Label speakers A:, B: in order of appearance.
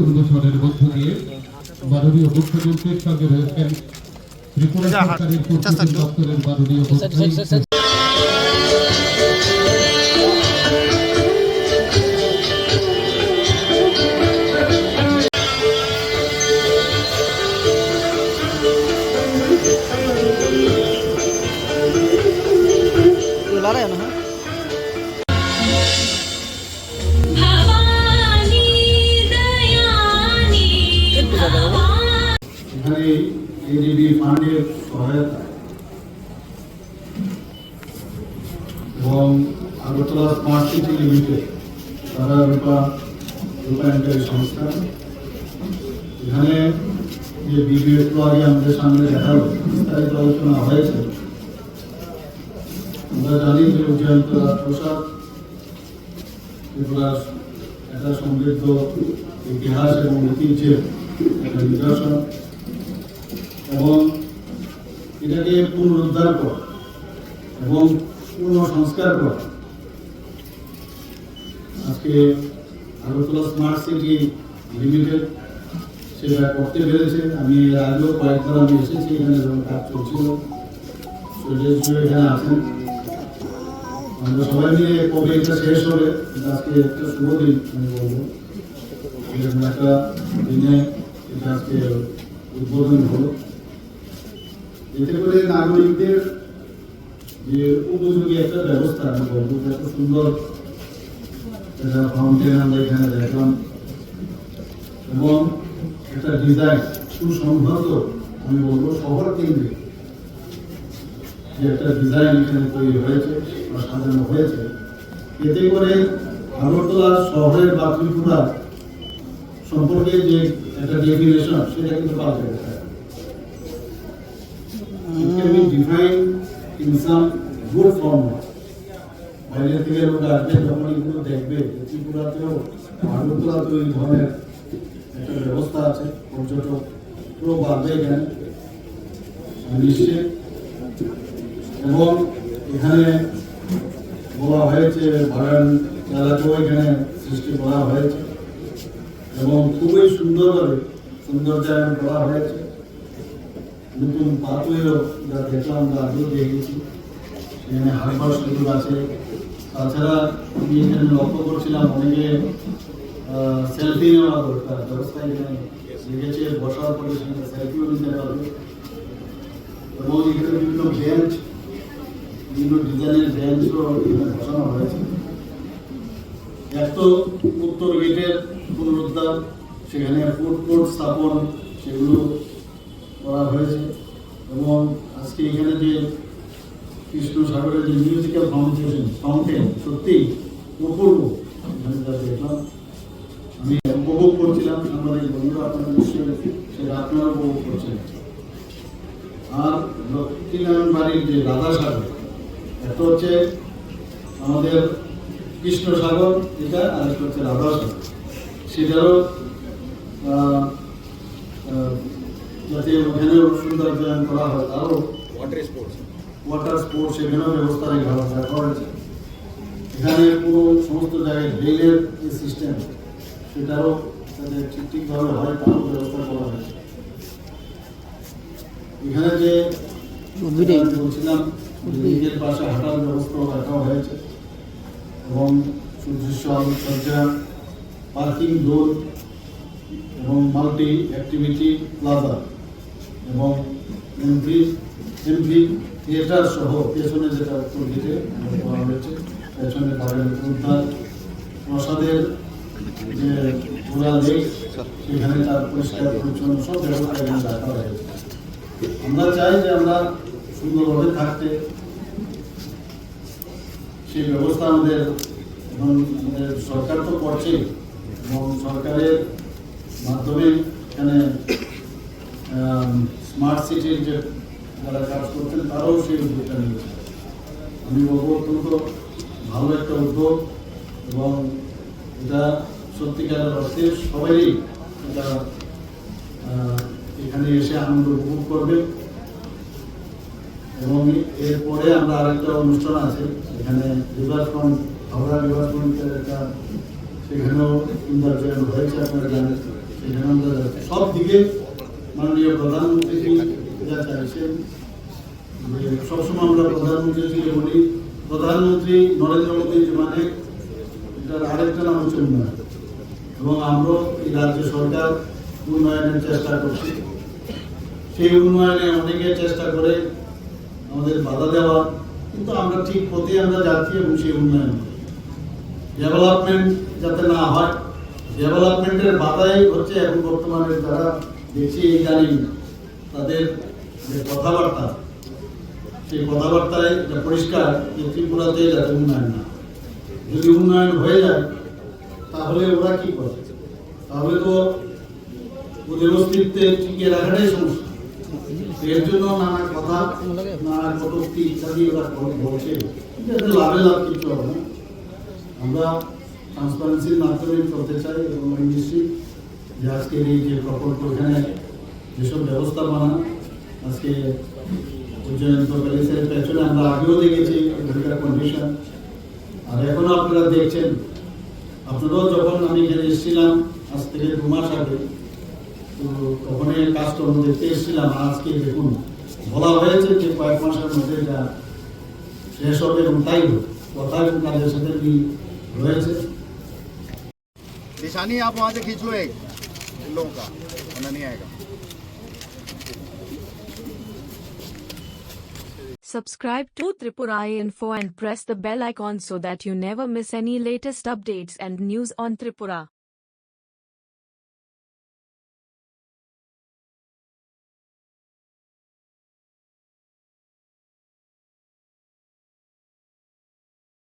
A: উন্মোচনের মধ্য দিয়ে মাননীয় মুখ্যমন্ত্রীর সঙ্গে রয়েছেন ত্রিপুরা সরকারের পর্যটন দপ্তরের মাননীয় মন্ত্রী।
B: এখানে এডিবি ফান্ডের সহায়তা এবং আগরতলা স্মার্ট সিটি লিমিটেড তারা রূপায়ণকারী সংস্থা। এখানে যে ভিডিওগুলো আগে আমাদের সামনে দেখালো, বিস্তারিত আলোচনা হয়েছে। আমরা জানি যে উজ্জয়ন্ত রাজপ্রসাদ ত্রিপুরার একটা সমৃদ্ধ ইতিহাস এবং ঐতিহ্যের একটা নিদর্শন, এবং এটাকে পুনরুদ্ধার করা এবং পুনঃসংস্কার করা আজকে আগরতলা স্মার্ট সিটি লিমিটেড সেটা করতে পেরেছে। আমি এর আগেও কয়েকবার আমি এসেছি, এখানে যখন কাজ চলছিল এখানে আছেন। আমরা সবাই মিলে কবে এটা শেষ হবে, আজকে একটা শুভ দিন আমি বলবো, এরকম একটা দিনে এটা আজকে উদ্বোধন হলো। এতে করে নাগরিকদের যে উপযোগী একটা ব্যবস্থা আমি বলবো, এত সুন্দর একটা ফাউন্টেন আমরা এখানে দেখলাম এবং একটা ডিজাইন সুসংহত আমি বলবো শহর কেন্দ্রিক যে একটা ডিজাইন এখানে তৈরি হয়েছে বা সাজানো হয়েছে। এতে করে আগরতলা শহরের বা ত্রিপুরা সম্পর্কে যে একটা ডেফিনেশন সেটা কিন্তু পাল্টে গেছে। It can be defined in some good form. বাইরে থেকে লোক আসবে যখন এগুলো দেখবে, ত্রিপুরাতেও আগরতলাতেও এই ধরনের একটা ব্যবস্থা আছে, পর্যটক পুরো বাড়বে এখানে নিশ্চিত। এবং এখানে বলা হয়েছে বাগান এলাকাও এখানে সৃষ্টি করা হয়েছে এবং খুবই সুন্দরভাবে সৌন্দর্যায়ন করা হয়েছে। নতুন পাথরেও যা দেখলাম আমরা আগেও দেখেছি, এখানে হারবার সুযোগ আছে। তাছাড়া আমি এখানে লক্ষ্য করছিলাম অনেকে সেলফি নেওয়া দরকার, ব্যবস্থা এখানে লেগেছে, বসার পরে সেখানে সেলফিও নিতে পারবে। এবং এখানে বিভিন্ন বেঞ্চ, বিভিন্ন ডিজাইনের বেঞ্চও এখানে বসানো হয়েছে। এক তো উত্তর গেটের পুনরুদ্ধার, সেখানে ফুড কোর্ট স্থাপন সেগুলো করা হয়েছে। এবং আজকে এখানে যে কৃষ্ণ সাগরের যে মিউজিক্যাল ফাউন্টেন সত্যি অপূর্ব, এখানে যা দেখলাম আমি উপভোগ করছিলাম, আমাদের বন্ধুরা আপনারা নিশ্চয়ই সেটা আপনারা উপভোগ করছেন। আর লক্ষ্মীনারায়ণ বাড়ির যে রাধা সাগর, একটা হচ্ছে আমাদের কৃষ্ণ সাগর এটা, আর একটা হচ্ছে রাধা সাগর, সেটারও যাতে ওখানেও সৌন্দর্যায়ন করা হয়, তারও ওয়াটার স্পোর্টস এখানেও ব্যবস্থা রাখা হয়েছে। এখানে পুরো সমস্ত জায়গায় রেলের যে সিস্টেম সেটারও যাতে ঠিকভাবে হয় তারও ব্যবস্থা করা হয়েছে। এখানে যে বলছিলাম নিজের পাশে হাঁটার ব্যবস্থাও রাখা হয়েছে এবং সুদৃশ্য আলোকসজ্জা, পার্কিং জোন এবং মাল্টি অ্যাক্টিভিটি প্লাজা এবং এমভি থিয়েটার সহ পেছনে যেটা উত্তর গেটে করা হয়েছে, পেছনে বাগান উদ্যান, প্রসাদের যে ঘোরা লেক সেখানে তার পরিষ্কার পরিচ্ছন্ন সব ব্যবস্থা এখানে রাখা হয়েছে। আমরা চাই যে আমরা সুন্দরভাবে থাকতে, সেই ব্যবস্থা আমাদের সরকার তো করছে এবং সরকারের মাধ্যমে এখানে স্মার্ট সিটির যে যারা কাজ করছেন তারাও সেই উদ্যোগটা নিয়েছে। আমি বলবো অত্যন্ত ভালো একটা উদ্যোগ এবং এটা সত্যিকারের অর্থে সবাই এটা এখানে এসে আনন্দ উপভোগ করবে। এবং এরপরে আমরা আরেকটা অনুষ্ঠান আছে এখানে রিভারফ্রন্ট, হাওড়া রিভারফ্রন্টের একটা সেখানেও উন্নয়ন হয়েছে আপনারা জানেন। সেখানে আমরা সব দিকে মাননীয় প্রধানমন্ত্রী যা চাইছেন, যে সবসময় আমরা প্রধানমন্ত্রী ছিল বলি, প্রধানমন্ত্রী নরেন্দ্র মোদী মানে এটার আরেকটা নাম হচ্ছে উন্নয়ন, এবং আমরা এই রাজ্য সরকার উন্নয়নের চেষ্টা করছি। সেই উন্নয়নে অনেকে চেষ্টা করে আমাদের বাধা দেওয়া, কিন্তু আমরা ঠিক পথে আমরা যাচ্ছি এবং সেই উন্নয়ন ডেভেলপমেন্ট যাতে না হয়, ডেভেলপমেন্টের বাধাই হচ্ছে এখন বর্তমানে যারা দেখছি জানি তাদের যে কথাবার্তা, সেই কথাবার্তায় পরিষ্কার যে ত্রিপুরাতে যাতে উন্নয়ন না। যদি উন্নয়ন হয়ে যায় তাহলে ওরা কি করে? তাহলে তো ওদের অস্তিত্বে টিকে রাখাটাই সমস্যা। এর জন্য নানা কথা, নানা কটূক্তি ইত্যাদি ওরা বলছে, কিন্তু লাভে লাভ কিছু হবে না। আমরা ট্রান্সপারেন্সির মাধ্যমে চলতে চাই এবং আমি নিশ্চিত যে আজকের এই যে প্রকল্প, এখানে যেসব ব্যবস্থাপনা আজকে উজ্জয়ন প্যালেসের পেছনে আমরা আগেও দেখেছি কন্ডিশন, আর এখনো আপনারা দেখছেন। আপনারাও যখন আমি এখানে এসেছিলাম আজ থেকে 2 মাস আগে, তো তখন কাজকর্ম দেখতে এসেছিলাম। আজকে দেখুন বলা হয়েছে যে কয়েক মাসের মধ্যে এটা শেষ হবে, এবং তাই কথা এবং কাজের সাথে মিল রয়েছে।
C: निशानी आप वहाँ से खींच लो एक इन लोगों का, वरना नहीं आएगा।
D: Subscribe to Tripura Info and press the bell icon so that you never miss any latest updates and news on Tripura.